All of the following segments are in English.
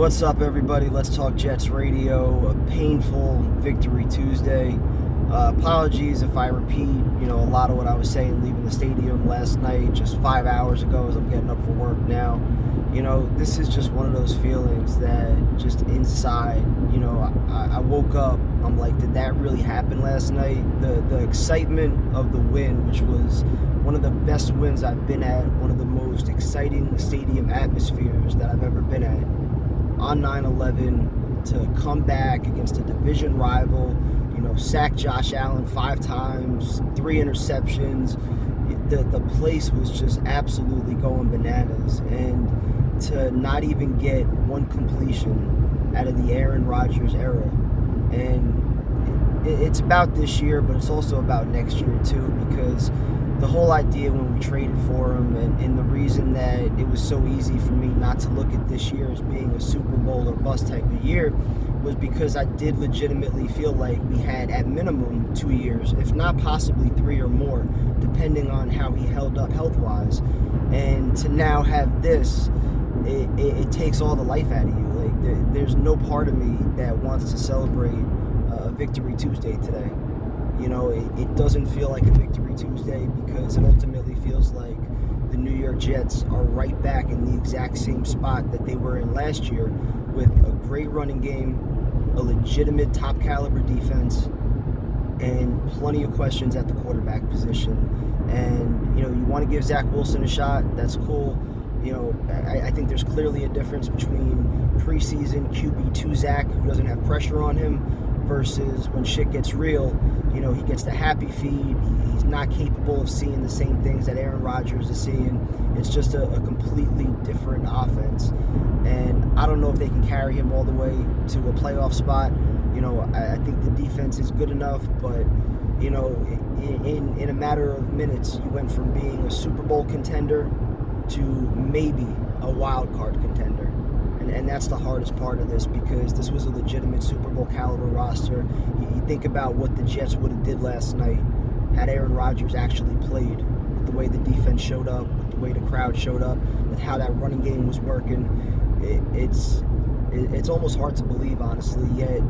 What's up, everybody? Let's Talk Jets Radio. A painful Victory Tuesday. Apologies if I repeat, a lot of what I was saying leaving the stadium last night, just 5 hours ago as I'm getting up for work now. This is just one of those feelings that just inside, I woke up, I'm like, did that really happen last night? The excitement of the win, which was one of the best wins I've been at, one of the most exciting stadium atmospheres that I've ever been at, on 9/11, to come back against a division rival, sack Josh Allen 5 times, 3 interceptions. The place was just absolutely going bananas. And to not even get one completion out of the Aaron Rodgers era. And it's about this year, but it's also about next year too, because the whole idea when we traded for him and the reason that it was so easy for me not to look at this year as being a Super Bowl or bust type of year was because I did legitimately feel like we had at minimum 2 years, if not possibly 3 or more, depending on how he held up health-wise. And to now have this, it takes all the life out of you. Like there's no part of me that wants to celebrate a Victory Tuesday today. It doesn't feel like a Victory Tuesday because it ultimately feels like the New York Jets are right back in the exact same spot that they were in last year, with a great running game, a legitimate top caliber defense, and plenty of questions at the quarterback position. And you want to give Zach Wilson a shot, that's cool. I think there's clearly a difference between preseason QB2 Zach, who doesn't have pressure on him, versus when shit gets real, he gets the happy feed. He's not capable of seeing the same things that Aaron Rodgers is seeing. It's just a completely different offense. And I don't know if they can carry him all the way to a playoff spot. I think the defense is good enough, but, in a matter of minutes, you went from being a Super Bowl contender to maybe a wild card contender. And that's the hardest part of this, because this was a legitimate Super Bowl caliber roster. You think about what the Jets would have did last night had Aaron Rodgers actually played, with the way the defense showed up, with the way the crowd showed up, with how that running game was working. It's almost hard to believe, honestly. Yet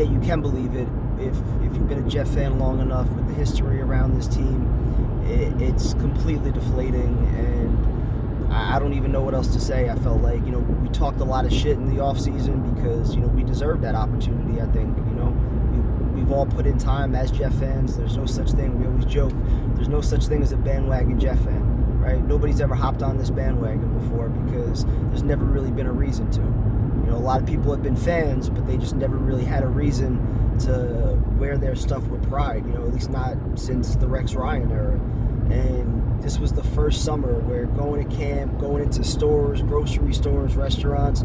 you can believe it if you've been a Jet fan long enough. With the history around this team, it's completely deflating, and I don't even know what else to say. I felt like, we talked a lot of shit in the offseason because, we deserved that opportunity, I think. We've all put in time as Jet fans. There's no such thing. We always joke, there's no such thing as a bandwagon Jet fan, right? Nobody's ever hopped on this bandwagon before because there's never really been a reason to. A lot of people have been fans, but they just never really had a reason to wear their stuff with pride, at least not since the Rex Ryan era. And this was the first summer where going to camp, going into stores, grocery stores, restaurants,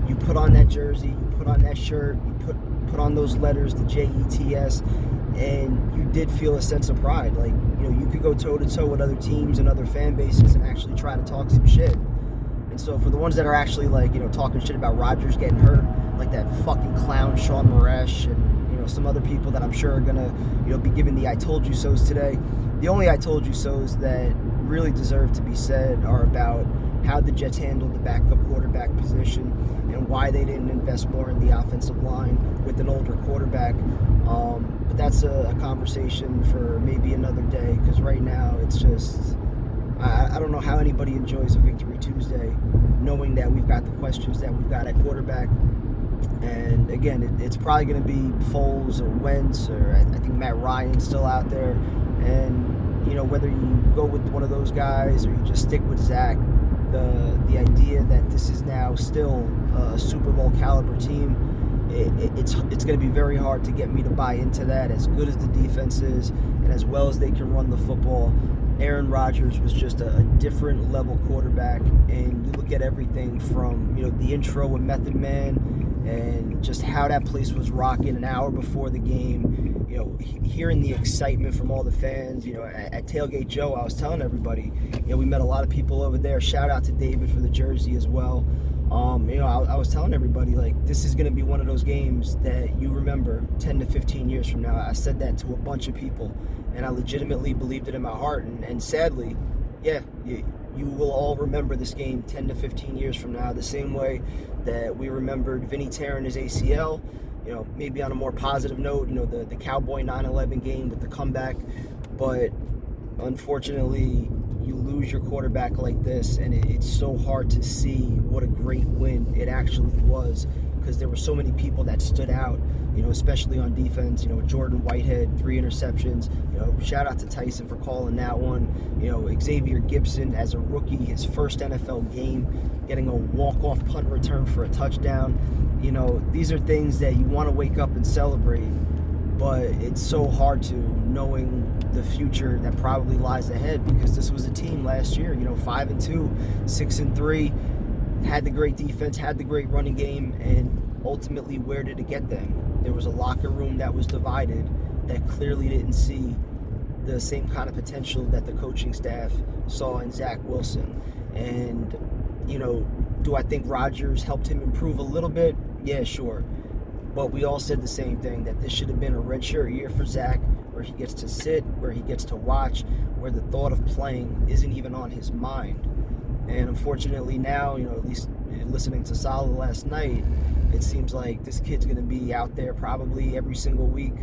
you put on that jersey, you put on that shirt, you put on those letters, the JETS, and you did feel a sense of pride. Like, you could go toe-to-toe with other teams and other fan bases and actually try to talk some shit. And so for the ones that are actually, talking shit about Rodgers getting hurt, like that fucking clown Sean Moresh and, some other people that I'm sure are going to, be giving the I told you so's today. The only I told you so's that really deserve to be said are about how the Jets handled the backup quarterback position and why they didn't invest more in the offensive line with an older quarterback. But that's a conversation for maybe another day, because right now it's just, I don't know how anybody enjoys a Victory Tuesday knowing that we've got the questions that we've got at quarterback. And again, it's probably going to be Foles or Wentz, or I think Matt Ryan's still out there. And, whether you go with one of those guys or you just stick with Zach, the idea that this is now still a Super Bowl caliber team, it's going to be very hard to get me to buy into that. As good as the defense is and as well as they can run the football, Aaron Rodgers was just a different level quarterback. And you look at everything from, the intro with Method Man and just how that place was rocking an hour before the game, hearing the excitement from all the fans. At Tailgate Joe, I was telling everybody, we met a lot of people over there. Shout out to David for the jersey as well. I was telling everybody, this is going to be one of those games that you remember 10 to 15 years from now. I said that to a bunch of people, and I legitimately believed it in my heart. And sadly, yeah, you will all remember this game 10 to 15 years from now, the same way that we remembered Vinny tearing his ACL, maybe on a more positive note, the Cowboy 9/11 game with the comeback. But unfortunately, you lose your quarterback like this, and it's so hard to see what a great win it actually was, because there were so many people that stood out, especially on defense. Jordan Whitehead, 3 interceptions. Shout out to Tyson for calling that one. Xavier Gipson as a rookie, his first NFL game, getting a walk-off punt return for a touchdown. These are things that you want to wake up and celebrate, but it's so hard to, knowing the future that probably lies ahead, because this was a team last year, 5-2, 6-3, had the great defense, had the great running game, and ultimately, where did it get them? There was a locker room that was divided, that clearly didn't see the same kind of potential that the coaching staff saw in Zach Wilson. And, do I think Rodgers helped him improve a little bit? Yeah, sure. But we all said the same thing, that this should have been a redshirt year for Zach, where he gets to sit, where he gets to watch, where the thought of playing isn't even on his mind. And unfortunately now, at least listening to Saleh last night, it seems like this kid's going to be out there probably every single week,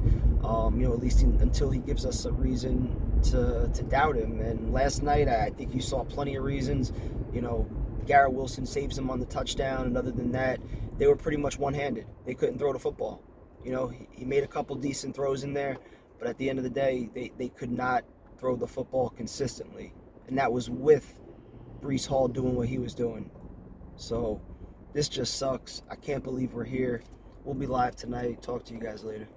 at least until he gives us a reason to doubt him. And last night, I think you saw plenty of reasons. Garrett Wilson saves him on the touchdown, and other than that, they were pretty much one-handed. They couldn't throw the football. He made a couple decent throws in there, but at the end of the day, they could not throw the football consistently. And that was with Breece Hall doing what he was doing. So this just sucks. I can't believe we're here. We'll be live tonight. Talk to you guys later.